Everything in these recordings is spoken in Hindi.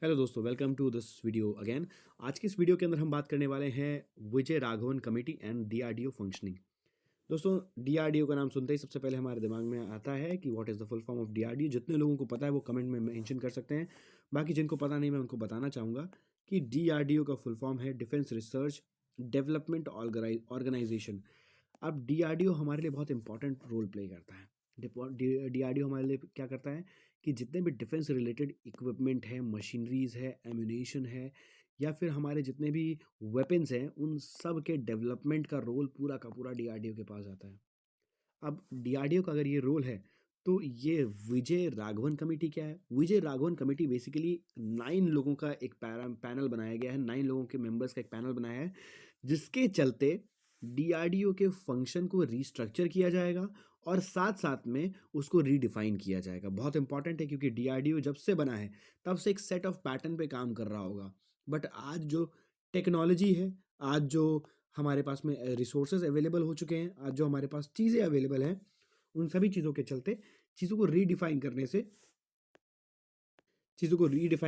हेलो दोस्तों, welcome to this video again. आज की इस वीडियो के अंदर हम बात करने वाले हैं Vijay Raghavan committee and DRDO functioning. दोस्तों, डीआरडीओ का नाम सुनते ही सबसे पहले हमारे दिमाग में आता है कि what is the full form of DRDO. जितने लोगों को पता है वो कमेंट में मेंशन कर सकते हैं। बाकी जिनको पता नहीं, मैं उनको बताना चाहूँगा कि डीआरडीओ का फुल फॉर्म है डिफेंस रिसर्च डेवलपमेंट ऑर्गेनाइजेशन। अब डीआरडीओ हमारे लिए बहुत इंपॉर्टेंट रोल प्ले करता है। डीआरडीओ हमारे लिए क्या करता है कि जितने भी डिफेंस रिलेटेड इक्विपमेंट है, मशीनरीज है, एम्यूनेशन है, या फिर हमारे जितने भी वेपन्स हैं, उन सब के डेवलपमेंट का रोल पूरा का पूरा डीआरडीओ के पास आता है। अब डीआरडीओ का अगर ये रोल है, तो ये विजय राघवन कमेटी क्या है? विजय राघवन कमेटी बेसिकली 9 लोगों का एक पैनल बनाया गया है, 9 लोगों के मेंबर्स का एक पैनल बनाया है, जिसके चलते डीआरडीओ के फंक्शन को रीस्ट्रक्चर किया जाएगा और साथ-साथ में उसको रीडिफाइन किया जाएगा। बहुत इंपॉर्टेंट है क्योंकि डीआरडीओ जब से बना है, तब से एक सेट ऑफ पैटर्न पे काम कर रहा होगा। बट आज जो टेक्नोलॉजी है, आज जो हमारे पास में रिसोर्सेज अवेलेबल हो चुके हैं, आज जो हमारे पास चीज़ें अवेलेबल हैं, उन सभी चीज़ों के चलते चीज़ों को रीडिफाइन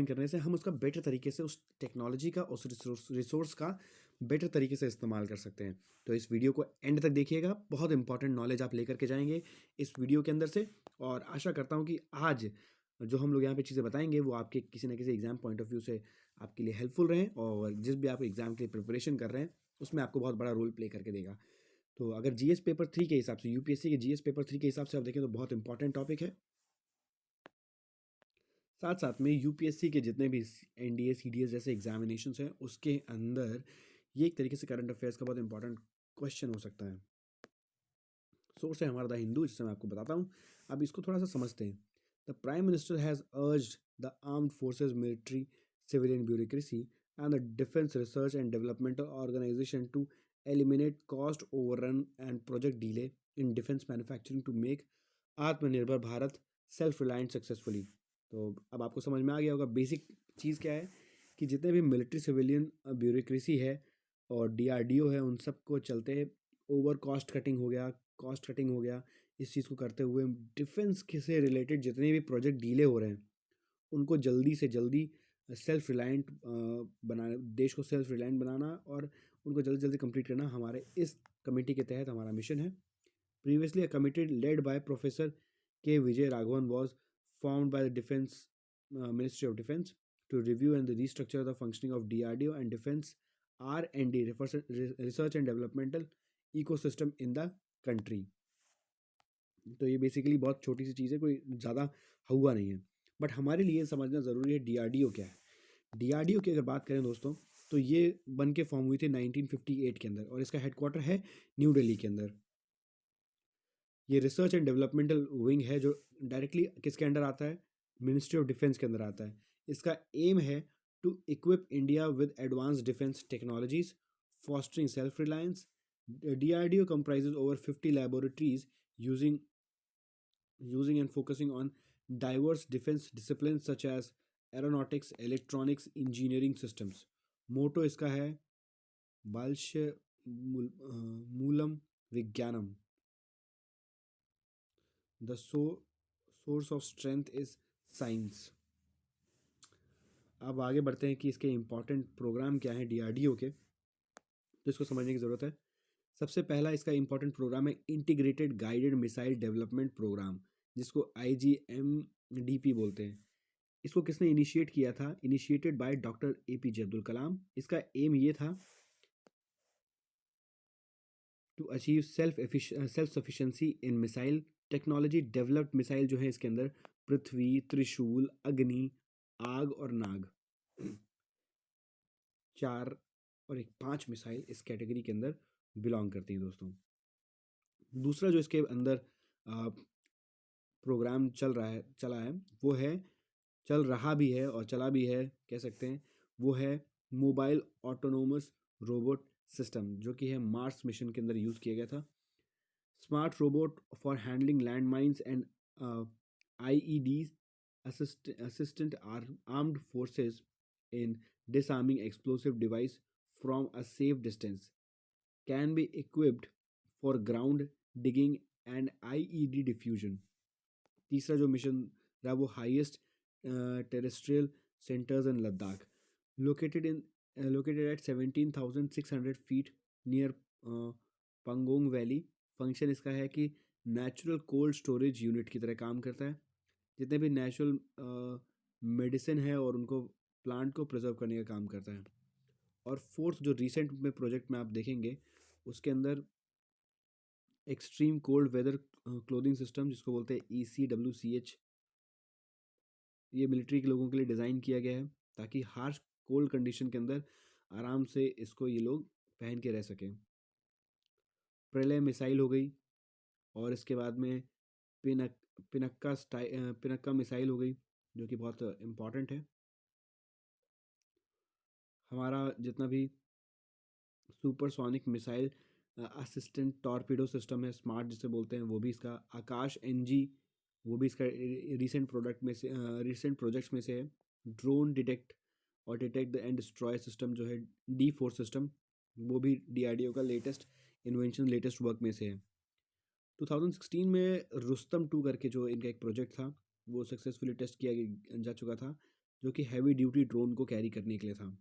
करने से हम उसका बेटर तरीके से उस टेक्नोलॉजी का, उस रिसोर्स का बेटर तरीके से इस्तेमाल कर सकते हैं। तो इस वीडियो को एंड तक देखिएगा, बहुत इंपॉर्टेंट नॉलेज आप लेकर के जाएंगे इस वीडियो के अंदर से। और आशा करता हूँ कि आज जो हम लोग यहाँ पे चीज़ें बताएंगे वो आपके किसी ना किसी एग्जाम पॉइंट ऑफ व्यू से आपके लिए हेल्पफुल रहें, और जिस भी आप एग्जाम के लिए प्रिपरेशन कर रहे हैं उसमें आपको बहुत बड़ा रोल प्ले करके देगा। तो अगर जीएस पेपर 3 के हिसाब से, यूपीएससी के जीएस पेपर 3 के हिसाब से आप देखें तो बहुत इंपॉर्टेंट टॉपिक है। साथ साथ में यूपीएससी के जितने भी एनडीए सीडीएस जैसे एग्जामिनेशंस हैं, उसके अंदर ये एक तरीके से करंट अफेयर्स का बहुत इंपॉर्टेंट क्वेश्चन हो सकता है। सोर्स है हमारा द हिंदू, जिससे मैं आपको बताता हूँ। अब इसको थोड़ा सा समझते हैं। The prime minister has urged the armed forces, military, civilian bureaucracy and the defence research and developmental organisation to eliminate cost overrun and project delay in defence manufacturing to make आत्मनिर्भर भारत सेल्फ रिलायंट सक्सेसफुली। तो अब आपको समझ में आ गया होगा बेसिक चीज़ क्या है, कि जितने भी मिलिट्री सिविलियन ब्यूरोक्रेसी है और डीआरडीओ है, उन सब को चलते ओवर कॉस्ट कटिंग हो गया। इस चीज़ को करते हुए डिफेंस के से रिलेटेड जितने भी प्रोजेक्ट डीले हो रहे हैं, उनको जल्दी से जल्दी सेल्फ रिलायंट बनाना, देश को सेल्फ रिलायंट बनाना और उनको जल्दी जल्दी कंप्लीट करना हमारे इस कमेटी के तहत हमारा मिशन है। Previously, a committee led by Professor K. Vijay Raghavan was formed by the Defense Ministry of Defense to review and restructure the functioning of DRDO and Defense R&D, Research and Developmental Ecosystem in the country. तो ये बेसिकली बहुत छोटी सी चीज़ है, कोई ज़्यादा हुआ नहीं है। बट हमारे लिए समझना ज़रूरी है डीआरडीओ क्या है। डीआरडीओ की अगर बात करें दोस्तों, तो ये बन के फॉर्म हुई थी 1958 के अंदर, और इसका हेडक्वार्टर है न्यू दिल्ली के अंदर। ये रिसर्च एंड डेवलपमेंटल विंग है जो डायरेक्टली किसके अंडर आता है? मिनिस्ट्री ऑफ डिफेंस के अंदर आता है। इसका एम है to equip India with advance defence technologies, fostering self-reliance. DRDO comprises over 50 laboratories using using and focusing on diverse defense disciplines such as aeronautics, electronics, engineering systems. मोटो इसका है बाल्श मूलम विज्ञानम, the source of strength is science. अब आगे बढ़ते हैं कि इसके इंपॉर्टेंट प्रोग्राम क्या हैं डीआरडीओ के, तो इसको समझने की ज़रूरत है। सबसे पहला इसका इंपॉर्टेंट प्रोग्राम है integrated guided missile development program, जिसको IGMDP बोलते हैं। इसको किसने इनिशिएट किया था? Initiated by doctor APJ Abdul Kalam. इसका एम ये था to achieve self sufficiency in missile technology. Developed missile जो है इसके अंदर पृथ्वी, त्रिशूल, अग्नि, आग और नाग, 4 और एक 5 मिसाइल इस कैटेगरी के अंदर बिलोंग करती हैं दोस्तों। दूसरा जो इसके अंदर प्रोग्राम चला है, वो है, चल रहा भी है और चला भी है कह सकते हैं, वो है मोबाइल ऑटोनोमस रोबोट सिस्टम, जो कि है मार्स मिशन के अंदर यूज़ किया गया था। Smart robot for handling land mines and IEDs, assistant armed forces in disarming explosive device from a safe distance, can be equipped for ground digging and IED diffusion. तीसरा जो मिशन रहा वो highest terrestrial centers in Ladakh, located in located at 17,600 feet near Pangong valley. Function इसका है कि नेचुरल कोल्ड स्टोरेज यूनिट की तरह काम करता है। जितने भी नेचुरल मेडिसिन है और उनको प्लांट को प्रिजर्व करने का काम करता है। और फोर्थ जो रिसेंट में प्रोजेक्ट में आप देखेंगे उसके अंदर extreme cold weather clothing system जिसको बोलते हैं ECWCH, ये मिलिट्री के लोगों के लिए डिज़ाइन किया गया है ताकि हार्श कोल्ड कंडीशन के अंदर आराम से इसको ये लोग पहन के रह सकें। प्रलय मिसाइल हो गई, और इसके बाद में पिनक पिनक्का मिसाइल हो गई जो कि बहुत इम्पॉर्टेंट है। हमारा जितना भी supersonic missile assistant torpedo system है, स्मार्ट जिसे बोलते हैं, वो भी इसका आकाश NG, वो भी इसका रिसेंट प्रोजेक्ट्स में से है। ड्रोन डिटेक्ट और detect the end destroy system जो है D4 सिस्टम, वो भी DRDO का लेटेस्ट इन्वेंशन, लेटेस्ट वर्क में से है। 2016 में रुस्तम 2 करके जो इनका एक प्रोजेक्ट था वो सक्सेसफुली टेस्ट किया जा चुका था, जो कि हैवी ड्यूटी ड्रोन को कैरी करने के लिए था।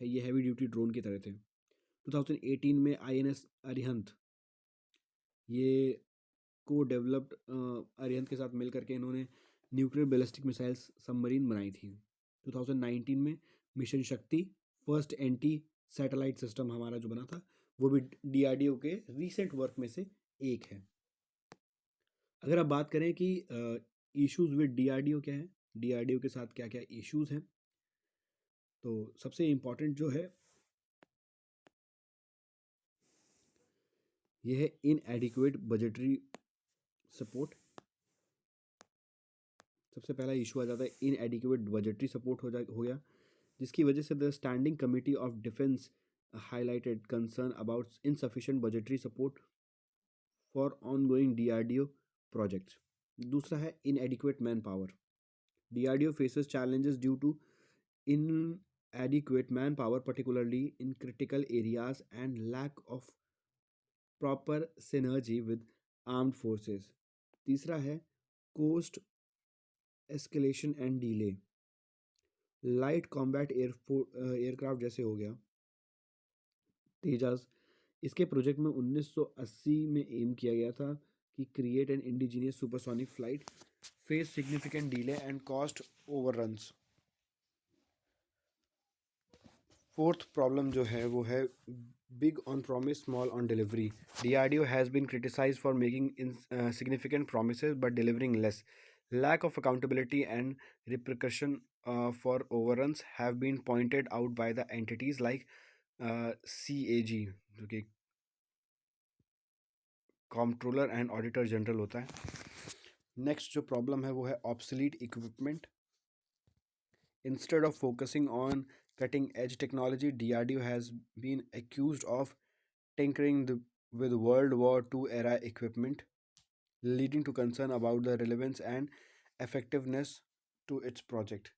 ये हैवी ड्यूटी ड्रोन की तरह थे। 2018 में INS अरिहंत, ये को डेवलप्ड अरिहंत के साथ मिल करके इन्होंने न्यूक्लियर बैलिस्टिक मिसाइल्स सबमरीन बनाई थी। 2019 में मिशन शक्ति, फर्स्ट एंटी सैटेलाइट सिस्टम हमारा जो बना था, वो भी DRDO के रीसेंट वर्क में से एक है। अगर आप बात करें कि इश्यूज विद DRDO क्या है, DRDO के साथ क्या क्या इश्यूज हैं, तो सबसे इम्पॉर्टेंट जो है यह है इनएडिक्वेट बजटरी सपोर्ट। सबसे पहला इशू आ जाता है इनएडिक्वेट बजटरी सपोर्ट हो गया, जिसकी वजह से the standing committee of defence highlighted concern about insufficient budgetary support for ongoing DRDO projects. दूसरा है इनएडिक्वेट man power. DRDO faces challenges due to inadequate manpower, particularly in critical areas, and lack of proper synergy with armed forces. तीसरा है cost escalation and delay। Light combat aircraft जैसे हो गया तेजास, इसके प्रोजेक्ट में 1980 में एम किया गया था कि create an indigenous supersonic flight, face significant delay and cost overruns. Fourth problem जो है वो है big on promise, small on delivery. DRDO has been criticized for making significant promises but delivering less. Lack of accountability and repercussion for overruns have been pointed out by the entities like CAG, जो कि कंट्रोलर एंड ऑडिटर जनरल होता है। नेक्स्ट जो प्रॉब्लम है वो है obsolete equipment. Instead of focusing on cutting edge technology, DRDO has been accused of tinkering with World War II era equipment, leading to concern about the relevance and effectiveness to its project.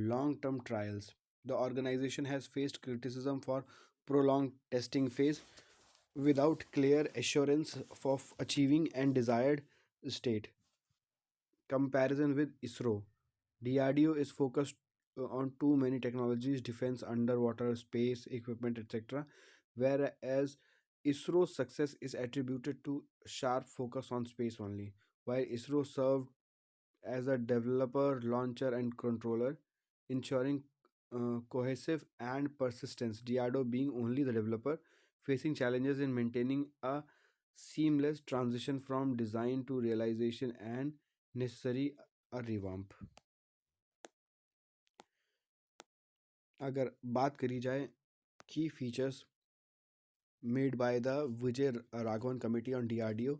Long term trials. The organization has faced criticism for prolonged testing phase without clear assurance of achieving and desired state. Comparison with ISRO. DRDO is focused on too many technologies, defense, underwater, space, equipment, etc. Whereas ISRO's success is attributed to sharp focus on space only. While ISRO served as a developer, launcher, and controller, ensuring cohesive and persistence, DRDO being only the developer, facing challenges in maintaining a seamless transition from design to realization and necessary a revamp. अगर बात करी जाए की features made by the Vijay Raghavan committee on DRDO,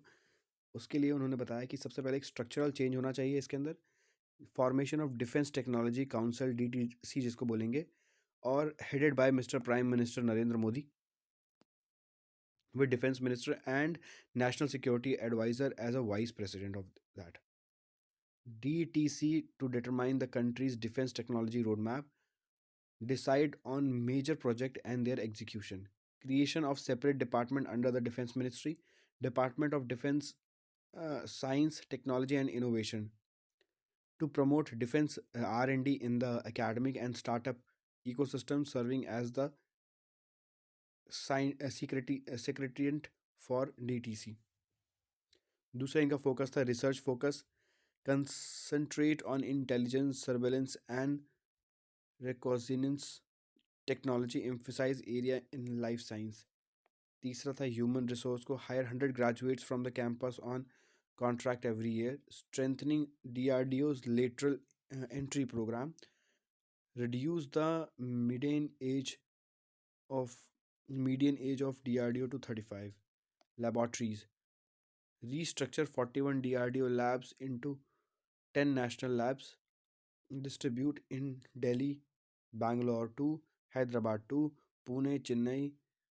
उसके लिए उन्होंने बताया कि सबसे पहले एक स्ट्रक्चरल चेंज होना चाहिए इसके अंदर, formation of defence technology council DTC जिसको बोलेंगे, और headed by mister prime minister Narendra Modi with defense minister and national security advisor as a vice president of that. DTC to determine the country's defense technology roadmap, decide on major project and their execution. Creation of separate department under the defense ministry, Department of Defense Science, Technology and Innovation. to promote defense R&D in the academic and startup ecosystem, serving as the secretariat for DTC. दूसरा इनका फोकस था research focus, concentrate on intelligence surveillance and reconnaissance technology, emphasize area in life science. तीसरा था ह्यूमन रिसोर्स को, hire 100 graduates from the campus on contract every year, strengthening DRDO's lateral entry program, reduce the median age of median age of DRDO to 35. Laboratories, restructure 41 DRDO labs into 10 national labs, distribute in Delhi, Bangalore 2, Hyderabad 2, Pune, Chennai,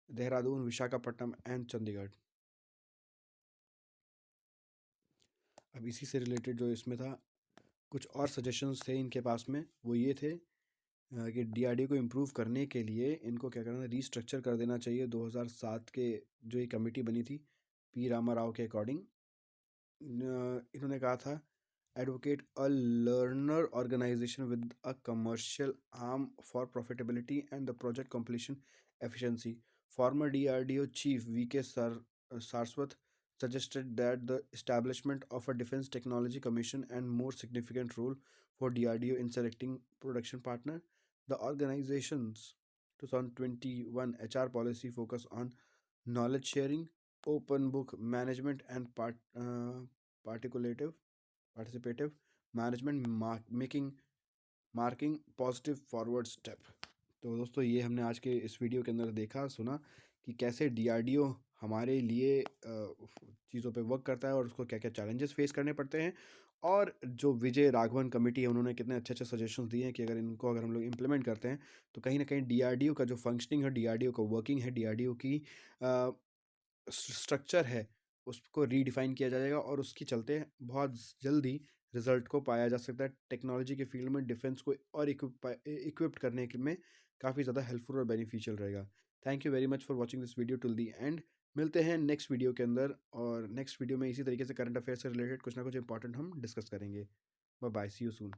Dehradun, Visakhapatnam and Chandigarh. अब इसी से रिलेटेड जो इसमें था कुछ और सजेशंस थे इनके पास में, वो ये थे कि DRDO को इम्प्रूव करने के लिए इनको क्या करना, रीस्ट्रक्चर कर देना चाहिए. 2007 के जो ये कमेटी बनी थी P. Rama Rao के अकॉर्डिंग, इन्होंने कहा था advocate a learner organization with a commercial arm for profitability and the project completion efficiency. Former DRDO chief VK Sarswat suggested that the establishment of a defense technology commission and more significant role for DRDO in selecting production partner. The organization's 2021 HR policy focus on knowledge sharing, open book management and participative management, making marking positive forward step. तो दोस्तों ये हमने आज के इस वीडियो के अंदर देखा सुना कि कैसे DRDO हमारे लिए चीज़ों पे वर्क करता है और उसको क्या क्या चैलेंजेस फेस करने पड़ते हैं, और जो विजय राघवन कमेटी है उन्होंने कितने अच्छे अच्छे सजेशंस दिए हैं कि अगर हम लोग इम्प्लीमेंट करते हैं तो कहीं ना कहीं DRDO का जो फंक्शनिंग है, DRDO का वर्किंग है, DRDO की स्ट्रक्चर है, उसको रीडिफाइन किया जाएगा और उसके चलते बहुत जल्दी रिजल्ट को पाया जा सकता है. टेक्नोलॉजी के फील्ड में डिफेंस को और इक्विप्ड करने में काफ़ी ज़्यादा हेल्पफुल और बेनिफिशियल रहेगा. Thank you very much for watching this video till the and. मिलते हैं नेक्स्ट वीडियो के अंदर, और नेक्स्ट वीडियो में इसी तरीके से करंट अफेयर से रिलेटेड कुछ ना कुछ इंपॉर्टेंट हम डिस्कस करेंगे. Bye bye, see you soon.